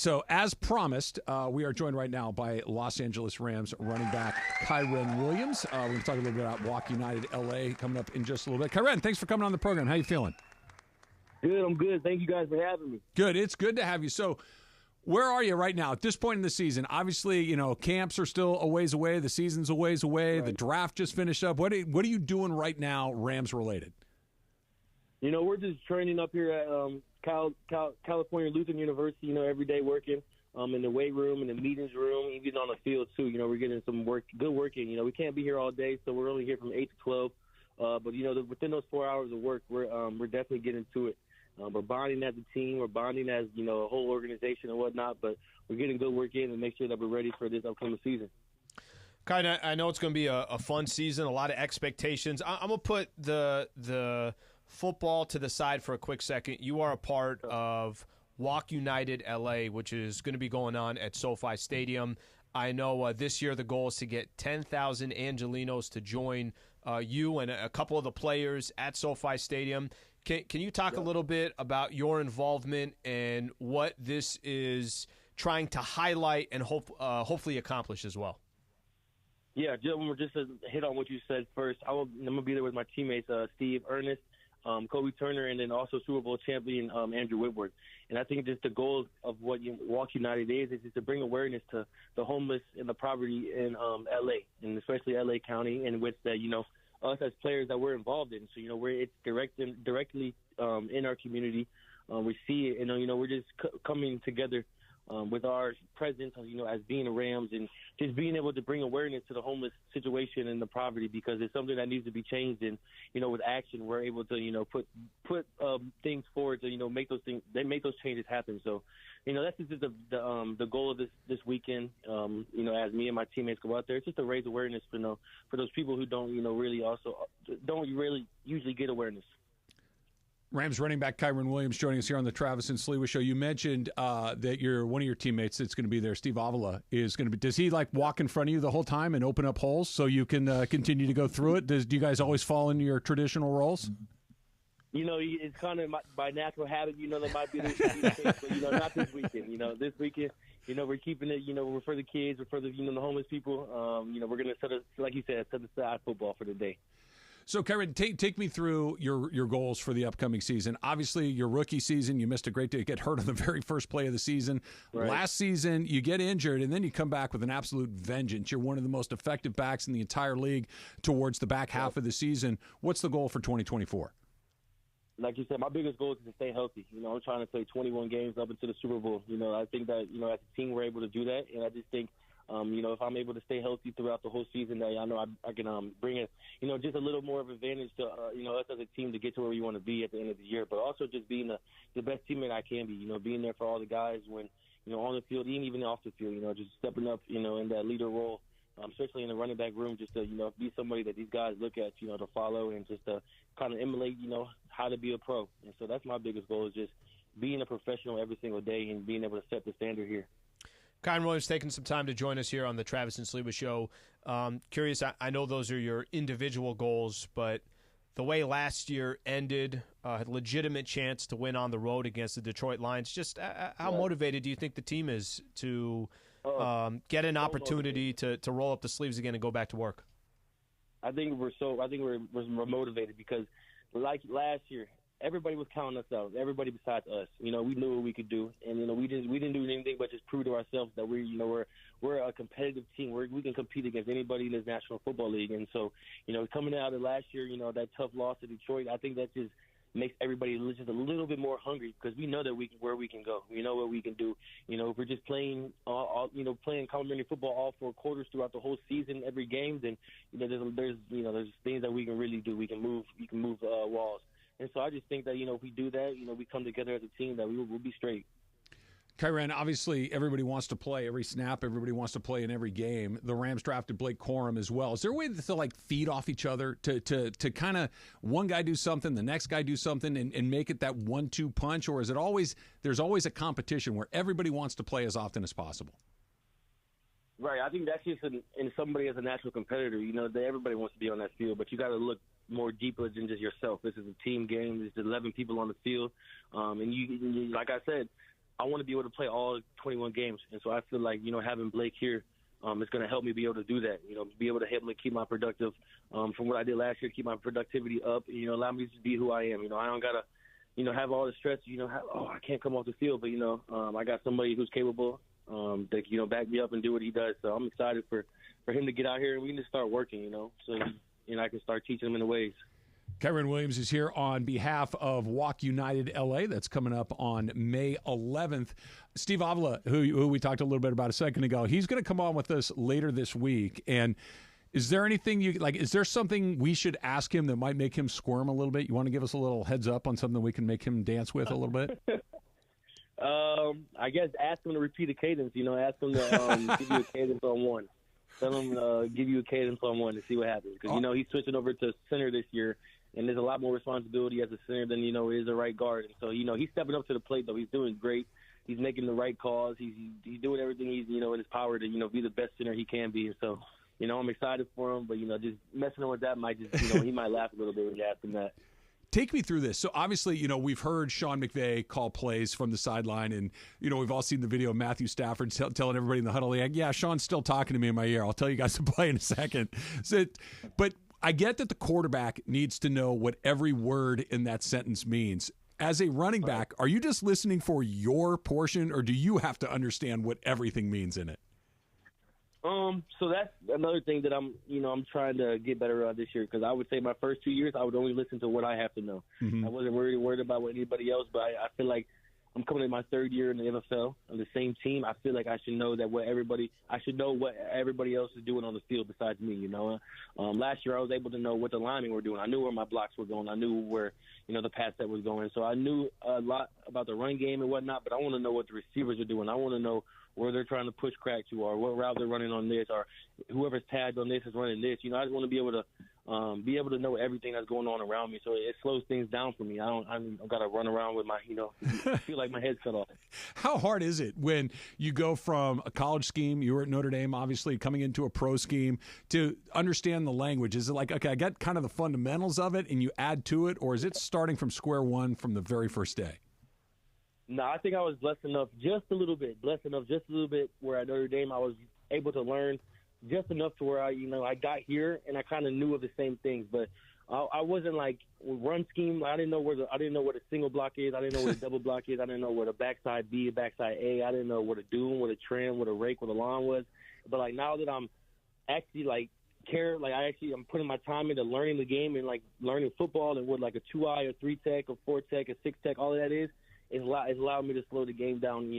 So as promised, we are joined right now by Los Angeles Rams running back Kyren Williams. We're going to talk a little bit about WalkUnitedLA coming up in just a little bit. Kyren, thanks for coming on the program. How you feeling? Good, I'm good. Thank you guys for having me. Good. It's good to have you. So where are you right now at this point in the season? Obviously, you know, camps are still a ways away. The season's a ways away. Right. The draft just finished up. What are you doing right now, Rams related? You know, we're just training up here at California Lutheran University, you know, every day working in the weight room, in the meetings room, even on the field too. You know, we're getting some good work in. You know, we can't be here all day, so we're only here from 8 to 12. But, you know, within those 4 hours of work, we're definitely getting to it. We're bonding as a team. We're bonding as, you know, a whole organization and whatnot. But we're getting good work in and make sure that we're ready for this upcoming season. Kind I know it's going to be a fun season, a lot of expectations. I'm going to put the football to the side for a quick second. You are a part of WalkUnitedLA, which is going to be going on at SoFi Stadium. I know this year the goal is to get 10,000 Angelinos to join you and a couple of the players at SoFi Stadium. Can you talk a little bit about your involvement and what this is trying to highlight and hopefully accomplish as well? Yeah, just to hit on what you said first, I'm going to be there with my teammates, Steve, Ernest, Kobe Turner, and then also Super Bowl champion Andrew Whitworth. And I think just the goal of what Walk United is to bring awareness to the homeless and the poverty in L.A., and especially L.A. County, and with the, you know, us as players that we're involved in. So, you know, it's directly in our community. We see it, and, you know, we're just coming together with our presence, you know, as being the Rams, and just being able to bring awareness to the homeless situation and the poverty, because it's something that needs to be changed. And, you know, with action, we're able to, you know, put things forward to, you know, make those changes happen. So, you know, that's just the goal of this weekend. You know, as me and my teammates go out there, it's just to raise awareness for those people who don't, you know, don't really usually get awareness. Rams running back Kyren Williams joining us here on the Travis and Sliwa Show. You mentioned that one of your teammates that's going to be there, Steve Avila, is going to be. Does he like walk in front of you the whole time and open up holes so you can continue to go through it? Do you guys always fall into your traditional roles? You know, it's kind of by natural habit. You know, there might be this case, but, you know, not this weekend. You know, this weekend, you know, we're keeping it. You know, we're for the kids, we're for the, you know, the homeless people. You know, we're going to like you said, set aside football for the day. So, Kyren, take me through your goals for the upcoming season. Obviously, your rookie season, you missed a great day to get hurt on the very first play of the season. Right. Last season, you get injured, and then you come back with an absolute vengeance. You're one of the most effective backs in the entire league towards the back half of the season. What's the goal for 2024? Like you said, my biggest goal is to stay healthy. You know, I'm trying to play 21 games up into the Super Bowl. You know, I think that, you know, as a team, we're able to do that, and I just think, you know, if I'm able to stay healthy throughout the whole season, that I know I can bring it, you know, just a little more of advantage to, you know, us as a team to get to where we want to be at the end of the year, but also just being the best teammate I can be, you know, being there for all the guys when, you know, on the field, even off the field, you know, just stepping up, you know, in that leader role, especially in the running back room, just to, you know, be somebody that these guys look at, you know, to follow and just to kind of emulate, you know, how to be a pro. And so that's my biggest goal, is just being a professional every single day and being able to set the standard here. Kyren Williams taking some time to join us here on the Travis and Sliwa Show. Curious, I know those are your individual goals, but the way last year ended, a legitimate chance to win on the road against the Detroit Lions, just how motivated do you think the team is to get an opportunity to roll up the sleeves again and go back to work? I think we're motivated because, like last year, everybody was counting us out. Everybody besides us. You know, we knew what we could do, and, you know, we didn't do anything but just prove to ourselves that we're a competitive team. We can compete against anybody in this National Football League. And so, you know, coming out of last year, you know, that tough loss to Detroit, I think that just makes everybody just a little bit more hungry, because we know that where we can go. We know what we can do. You know, if we're just playing complimentary football all 4 quarters throughout the whole season, every game, then, you know, there's things that we can really do. We can move walls. And so I just think that, you know, if we do that, you know, we come together as a team, that we'll be straight. Kyren, obviously everybody wants to play every snap. Everybody wants to play in every game. The Rams drafted Blake Corum as well. Is there a way to like feed off each other to kind of one guy do something, the next guy do something, and make it that 1-2 punch? Or is it there's always a competition where everybody wants to play as often as possible? Right. I think that's just in somebody as a natural competitor. You know, everybody wants to be on that field, but you got to look more deeper than just yourself. This is a team game. There's 11 people on the field. And you, like I said, I want to be able to play all 21 games. And so I feel like, having Blake here is going to help me be able to do that, be able to help me keep my productive from what I did last year, keep my productivity up, allow me to be who I am. I don't got to, have all the stress, I can't come off the field. But, I got somebody who's capable that, back me up and do what he does. So I'm excited for him to get out here and we can just start working, so I can start teaching him in the ways. Kyron Williams is here on behalf of Walk United LA. That's coming up on May 11th. Steve Avila, who we talked a little bit about a second ago, he's going to come on with us later this week. And is there anything is there something we should ask him that might make him squirm a little bit? You want to give us a little heads up on something we can make him dance with a little bit? I guess ask him to repeat a cadence, ask him to give you a cadence on one. Tell him give you a cadence on one to see what happens. Because, he's switching over to center this year. And there's a lot more responsibility as a center than, is a right guard. And so, he's stepping up to the plate, though. He's doing great. He's making the right calls. He's doing everything he's, in his power to, be the best center he can be. And so, I'm excited for him. But, just messing with that might just, he might laugh a little bit when you ask him that. Take me through this. So obviously, we've heard Sean McVay call plays from the sideline, and we've all seen the video of Matthew Stafford telling everybody in the huddle, yeah, Sean's still talking to me in my ear. I'll tell you guys to play in a second. But I get that the quarterback needs to know what every word in that sentence means. As a running back, are you just listening for your portion, or do you have to understand what everything means in it? So that's another thing that I'm trying to get better at this year, because I would say my first 2 years, I would only listen to what I have to know. Mm-hmm. I wasn't really worried about what anybody else, but I feel like I'm coming in my third year in the NFL on the same team. I feel like I should know what everybody else is doing on the field besides me. Last year I was able to know what the linemen were doing. I knew where my blocks were going. I knew where the pass set was going. So I knew a lot about the run game and whatnot. But I want to know what the receivers are doing. I want to know where they're trying to push crack to, or what route they're running on this, or whoever's tagged on this is running this. I just want to be able to know everything that's going on around me, so it slows things down for me. I've got to run around with my, feel like my head's cut off. How hard is it when you go from a college scheme, you were at Notre Dame, obviously, coming into a pro scheme, to understand the language? Is it like, okay, I got kind of the fundamentals of it, and you add to it, or is it starting from square one from the very first day? No, I think I was blessed enough just a little bit where at Notre Dame I was able to learn just enough to where I got here and I kind of knew of the same things, but I wasn't like run scheme. I didn't know what a single block is. I didn't know what a double block is. I didn't know what a backside B, a backside A. I didn't know what a doom, what a trim, what a rake, what a lawn was. But like now that I'm actually I'm putting my time into learning the game and like learning football and what like a 2-eye, a 3-tech, a 4-tech, a 6-tech, all of that is. It's allowed me to slow the game down,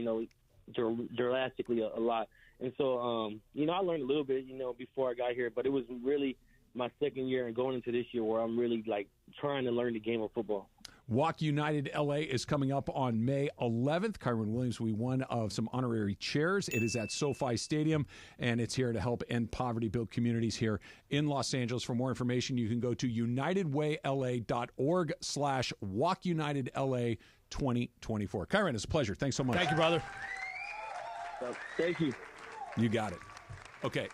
drastically a lot. And so, I learned a little bit, before I got here, but it was really my second year and going into this year where I'm really like trying to learn the game of football. Walk United LA is coming up on May 11th. Kyron Williams will be one of some honorary chairs. It is at SoFi Stadium, and it's here to help end poverty, build communities here in Los Angeles. For more information, you can go to unitedwayla.org/WalkUnitedLA 2024. Kyron, it's a pleasure. Thanks so much. Thank you, brother. Thank you. You got it. Okay.